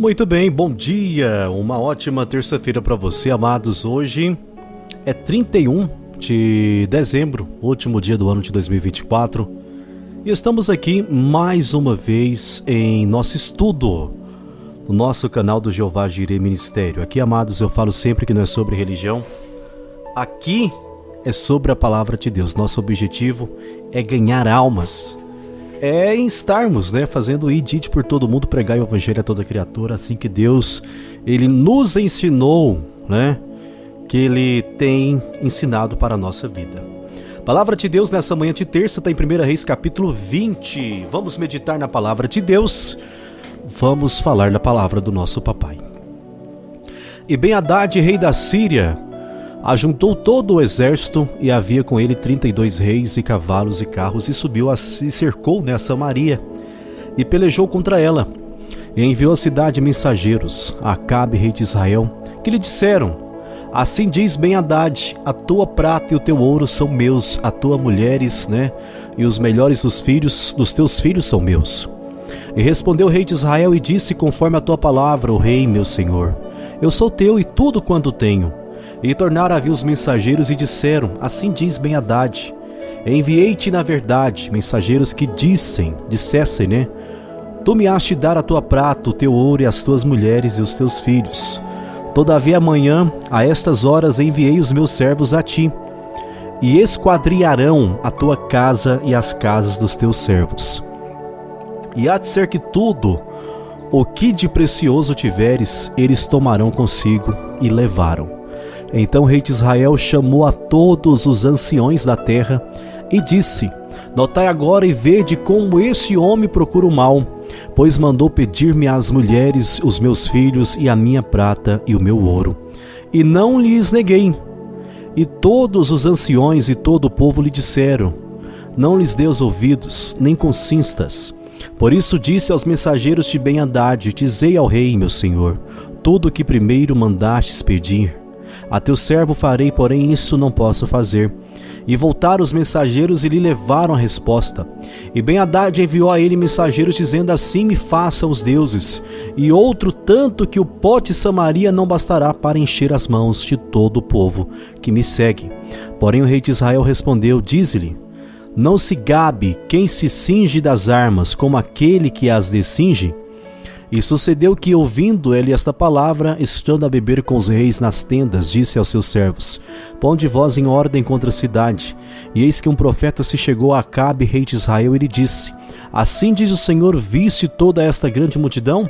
Muito bem, bom dia, uma ótima terça-feira para você, amados. Hoje é 31 de dezembro, último dia do ano de 2024, e estamos aqui mais uma vez em nosso estudo, no nosso canal do Jeová Jireh Ministério. Aqui, amados, eu falo sempre que não é sobre religião, aqui é sobre a palavra de Deus. Nosso objetivo é ganhar almas, é estarmos, fazendo id por todo mundo, pregar o evangelho a toda criatura, assim que Deus, Ele nos ensinou, que Ele tem ensinado para a nossa vida. Palavra de Deus nessa manhã de terça está em 1 Reis capítulo 20. Vamos meditar na palavra de Deus, vamos falar da palavra do nosso papai. E Ben-Hadad, rei da Síria, ajuntou todo o exército, e havia com ele 32 reis e cavalos e carros, e subiu e cercou Samaria, e pelejou contra ela, e enviou à cidade mensageiros, a Acabe, rei de Israel, que lhe disseram: assim diz Ben-Hadad, a tua prata e o teu ouro são meus, a tua mulheres, e os melhores dos teus filhos são meus. E respondeu o rei de Israel e disse: conforme a tua palavra, ó rei, meu senhor, eu sou teu e tudo quanto tenho. E tornaram a vir os mensageiros e disseram: assim diz Ben-Hadad, enviei-te na verdade mensageiros que dissessem, tu me has de dar a tua prata, o teu ouro e as tuas mulheres e os teus filhos. Todavia amanhã, a estas horas, enviei os meus servos a ti, e esquadriarão a tua casa e as casas dos teus servos. E há de ser que tudo o que de precioso tiveres, eles tomarão consigo, e levaram. Então o rei de Israel chamou a todos os anciões da terra e disse: notai agora e vede como este homem procura o mal, pois mandou pedir-me as mulheres, os meus filhos e a minha prata e o meu ouro, e não lhes neguei. E todos os anciões e todo o povo lhe disseram: não lhes dê os ouvidos, nem consintas. Por isso disse aos mensageiros de Ben-Hadad: dizei ao rei, meu senhor, tudo o que primeiro mandastes pedir. A teu servo farei, porém isso não posso fazer. E voltaram os mensageiros e lhe levaram a resposta. E Ben-Hadad enviou a ele mensageiros dizendo: assim me façam os deuses, e outro tanto que o pó de Samaria não bastará para encher as mãos de todo o povo que me segue. Porém o rei de Israel respondeu: dize-lhe, não se gabe quem se cinge das armas como aquele que as descinge. E sucedeu que, ouvindo ele esta palavra, estando a beber com os reis nas tendas, disse aos seus servos: ponde vós em ordem contra a cidade. E eis que um profeta se chegou a Acabe, rei de Israel, e lhe disse: assim diz o Senhor, viste toda esta grande multidão?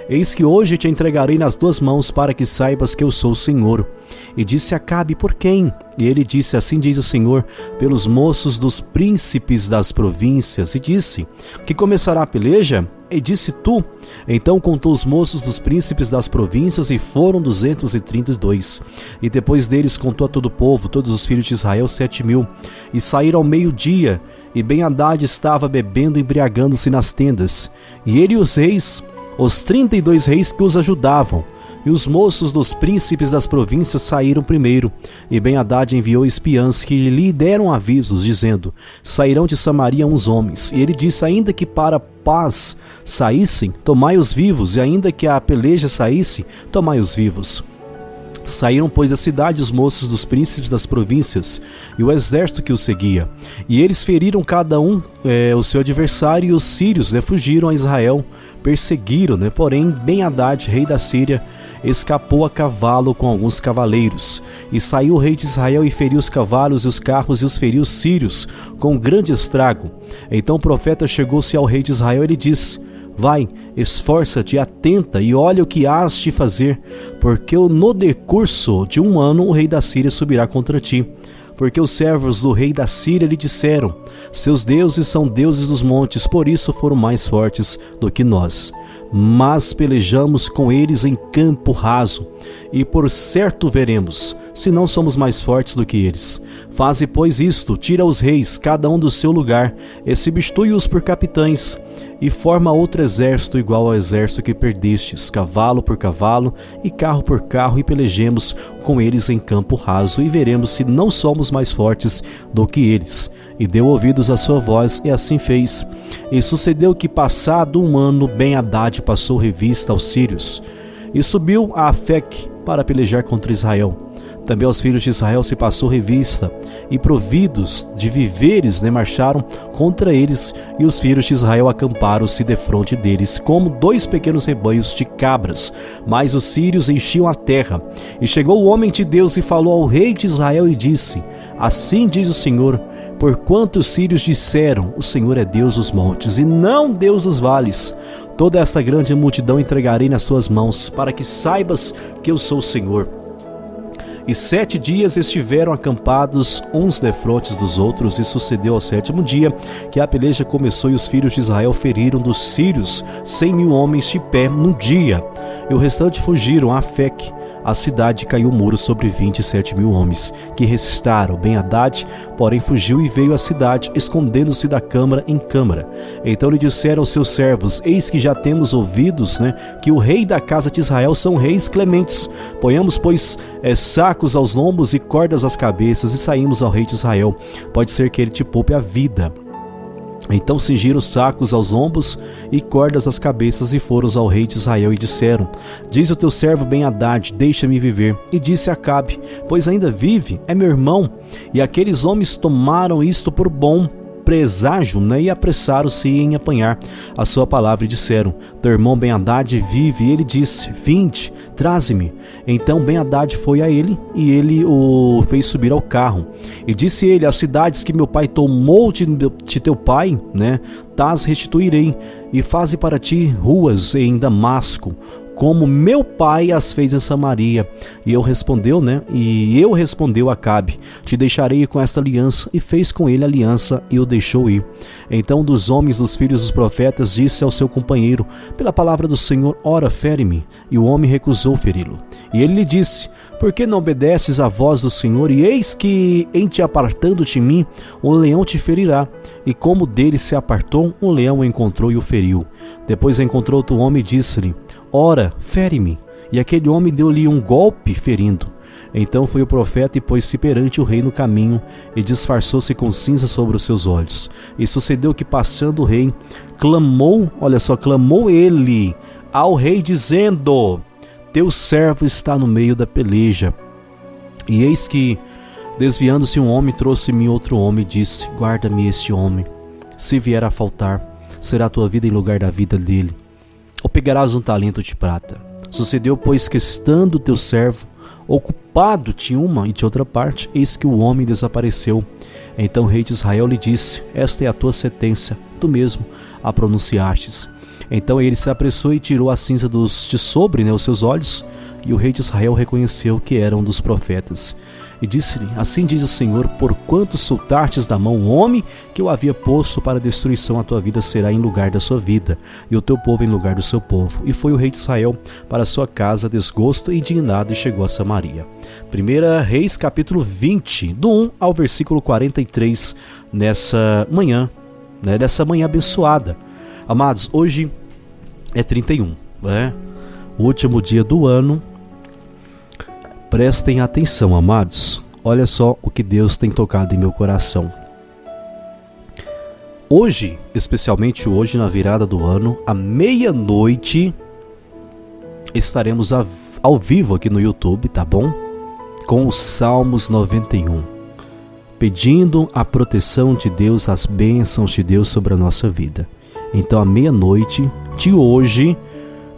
Eis que hoje te entregarei nas tuas mãos, para que saibas que eu sou o Senhor. E disse Acabe: por quem? E ele disse: assim diz o Senhor, pelos moços dos príncipes das províncias. E disse: que começará a peleja? E disse tu. Então contou os moços dos príncipes das províncias, e foram 232. E depois deles contou a todo o povo, todos os filhos de Israel, 7.000. E saíram ao meio-dia, e Ben-Hadad estava bebendo e embriagando-se nas tendas. E ele e os reis, os 32 reis que os ajudavam, e os moços dos príncipes das províncias saíram primeiro. E Ben-Hadad enviou espiãs que lhe deram avisos, dizendo: sairão de Samaria uns homens. E ele disse: ainda que para paz saíssem, tomai-os vivos, e ainda que a peleja saísse, tomai-os vivos. Saíram, pois, da cidade os moços dos príncipes das províncias e o exército que os seguia. E eles feriram cada um o seu adversário, e os sírios fugiram a Israel, perseguiram, porém Ben-Hadad, rei da Síria, escapou a cavalo com alguns cavaleiros. E saiu o rei de Israel e feriu os cavalos e os carros, e os feriu os sírios com grande estrago. Então o profeta chegou-se ao rei de Israel e lhe disse: vai, esforça-te, atenta e olha o que has de fazer, porque no decurso de 1 ano o rei da Síria subirá contra ti. Porque os servos do rei da Síria lhe disseram: seus deuses são deuses dos montes, por isso foram mais fortes do que nós. Mas pelejamos com eles em campo raso, e por certo veremos, se não somos mais fortes do que eles. Faze, pois, isto: tira os reis, cada um do seu lugar, e substitui-os por capitães, e forma outro exército igual ao exército que perdestes, cavalo por cavalo e carro por carro, e pelejemos com eles em campo raso, e veremos se não somos mais fortes do que eles. E deu ouvidos à sua voz, e assim fez. E sucedeu que, passado um ano, Ben-Hadad passou revista aos sírios e subiu a Afec para pelejar contra Israel. Também aos filhos de Israel se passou revista, e providos de víveres, marcharam contra eles, e os filhos de Israel acamparam-se defronte deles, como 2 pequenos rebanhos de cabras. Mas os sírios enchiam a terra. E chegou o homem de Deus e falou ao rei de Israel e disse: assim diz o Senhor, porquanto os sírios disseram, o Senhor é Deus dos montes, e não Deus dos vales. Toda esta grande multidão entregarei nas suas mãos, para que saibas que eu sou o Senhor. E 7 dias estiveram acampados uns defrontes dos outros, e sucedeu ao 7º dia que a peleja começou, e os filhos de Israel feriram dos sírios 100.000 homens de pé num dia, e o restante fugiram a Afec. A cidade caiu o muro sobre 27.000 homens, que restaram. Ben-Hadad, porém, fugiu e veio à cidade, escondendo-se da câmara em câmara. Então lhe disseram seus servos: eis que já temos ouvidos, que o rei da casa de Israel são reis clementes. Ponhamos, pois, sacos aos lombos e cordas às cabeças, e saímos ao rei de Israel. Pode ser que ele te poupe a vida. Então cingiram sacos aos lombos e cordas às cabeças, e foram ao rei de Israel e disseram: diz o teu servo Ben-Hadad, deixa-me viver. E disse Acabe: pois ainda vive, é meu irmão. E aqueles homens tomaram isto por bom presságio, e apressaram-se em apanhar a sua palavra, e disseram: teu irmão Ben-Hadad vive. E ele disse: vinde, traze-me. Então Ben-Hadad foi a ele, e ele o fez subir ao carro. E disse ele: as cidades que meu pai tomou de teu pai, tas restituirei, e faze para ti ruas em Damasco, como meu pai as fez em Samaria. E eu respondeu a Acabe: te deixarei com esta aliança. E fez com ele aliança, e o deixou ir. Então um dos homens dos filhos dos profetas disse ao seu companheiro: pela palavra do Senhor, ora, fere-me. E o homem recusou feri-lo. E ele lhe disse: por que não obedeces à voz do Senhor? E eis que, em te apartando de mim, um leão te ferirá. E como dele se apartou, um leão o encontrou e o feriu. Depois encontrou outro homem e disse-lhe: ora, fere-me. E aquele homem deu-lhe um golpe, ferindo. Então foi o profeta e pôs-se perante o rei no caminho, e disfarçou-se com cinza sobre os seus olhos. E sucedeu que, passando o rei, clamou ele ao rei, dizendo: teu servo está no meio da peleja. E eis que, desviando-se um homem, trouxe-me outro homem e disse: guarda-me este homem. Se vier a faltar, será a tua vida em lugar da vida dele. Ou pegarás um talento de prata. Sucedeu, pois, que estando teu servo ocupado de uma e de outra parte, eis que o homem desapareceu. Então o rei de Israel lhe disse: esta é a tua sentença, tu mesmo a pronunciastes. Então ele se apressou e tirou a cinza de sobre os seus olhos, e o rei de Israel reconheceu que era um dos profetas. E disse-lhe: assim diz o Senhor, porquanto soltastes da mão o homem que eu havia posto para destruição, a tua vida será em lugar da sua vida, e o teu povo em lugar do seu povo. E foi o rei de Israel para sua casa, desgosto e indignado, e chegou a Samaria. 1 Reis, capítulo 20, do 1 ao versículo 43, nessa manhã abençoada. Amados, hoje é 31, o último dia do ano. Prestem atenção, amados. Olha só o que Deus tem tocado em meu coração. Hoje, especialmente hoje, na virada do ano, à meia-noite, estaremos ao vivo aqui no YouTube, tá bom? Com os Salmos 91, pedindo a proteção de Deus, as bênçãos de Deus sobre a nossa vida. Então, à meia-noite de hoje,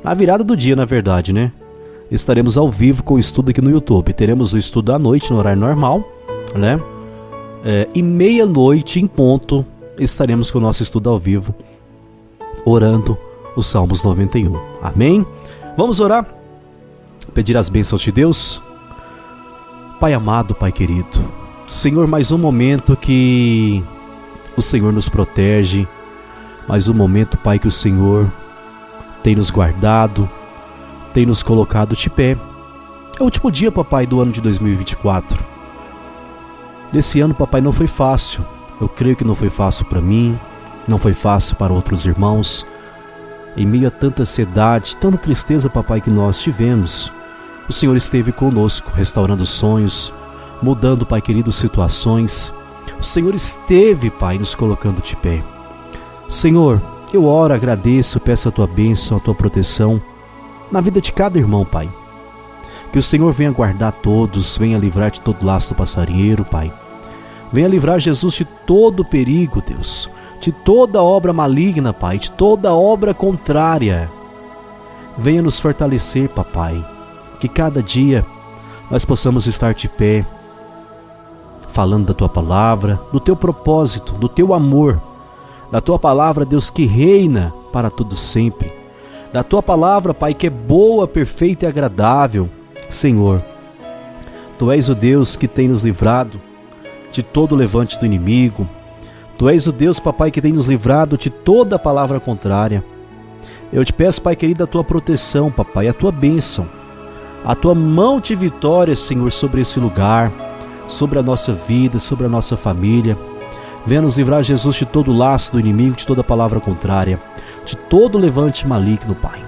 na virada do dia, na verdade, estaremos ao vivo com o estudo aqui no YouTube. Teremos o estudo à noite, no horário normal, e meia-noite em ponto, estaremos com o nosso estudo ao vivo, orando os Salmos 91. Amém? Vamos orar? Pedir as bênçãos de Deus? Pai amado, Pai querido, Senhor, mais um momento que o Senhor nos protege, mais um momento, Pai, que o Senhor tem nos guardado, tem nos colocado de pé. É o último dia, papai, do ano de 2024. Nesse ano, papai, não foi fácil. Eu creio que não foi fácil para mim, não foi fácil para outros irmãos. Em meio a tanta ansiedade, tanta tristeza, papai, que nós tivemos, o Senhor esteve conosco, restaurando sonhos, mudando, Pai querido, situações. O Senhor esteve, Pai, nos colocando de pé. Senhor, eu oro, agradeço, peço a tua bênção, a tua proteção na vida de cada irmão, Pai. Que o Senhor venha guardar todos, venha livrar de todo laço do passarinheiro, Pai. Venha livrar, Jesus, de todo perigo, Deus, de toda obra maligna, Pai, de toda obra contrária. Venha nos fortalecer, Papai, que cada dia nós possamos estar de pé, falando da Tua palavra, do Teu propósito, do Teu amor, da Tua palavra, Deus, que reina para todo sempre, da Tua palavra, Pai, que é boa, perfeita e agradável. Senhor, Tu és o Deus que tem nos livrado de todo o levante do inimigo. Tu és o Deus, Papai, que tem nos livrado de toda palavra contrária. Eu te peço, Pai querido, a Tua proteção, Papai, a Tua bênção, a Tua mão de vitória, Senhor, sobre esse lugar, sobre a nossa vida, sobre a nossa família. Venha nos livrar, Jesus, de todo laço do inimigo, de toda palavra contrária, de todo levante maligno, Pai.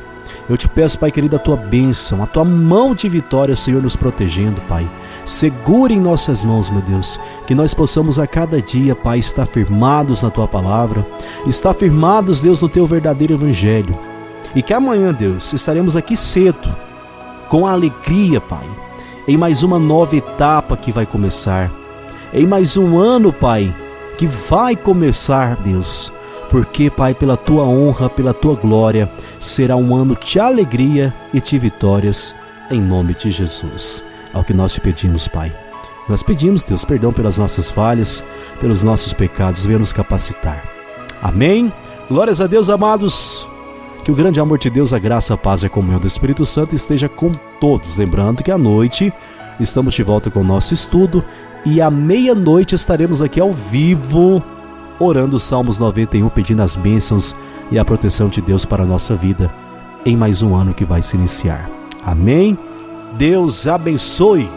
Eu te peço, Pai querido, a Tua bênção, a Tua mão de vitória, Senhor, nos protegendo, Pai. Segure em nossas mãos, meu Deus, que nós possamos a cada dia, Pai, estar firmados na Tua palavra, estar firmados, Deus, no Teu verdadeiro Evangelho. E que amanhã, Deus, estaremos aqui cedo, com a alegria, Pai, em mais uma nova etapa que vai começar, em mais um ano, Pai, que vai começar, Deus, porque, Pai, pela Tua honra, pela Tua glória, será um ano de alegria e de vitórias, em nome de Jesus. É o que nós te pedimos, Pai. Nós pedimos, Deus, perdão pelas nossas falhas, pelos nossos pecados, venha nos capacitar. Amém? Glórias a Deus, amados. Que o grande amor de Deus, a graça, a paz e a comunhão do Espírito Santo esteja com todos. Lembrando que à noite estamos de volta com o nosso estudo e à meia-noite estaremos aqui ao vivo, orando os Salmos 91, pedindo as bênçãos e a proteção de Deus para a nossa vida em mais um ano que vai se iniciar. Amém? Deus abençoe.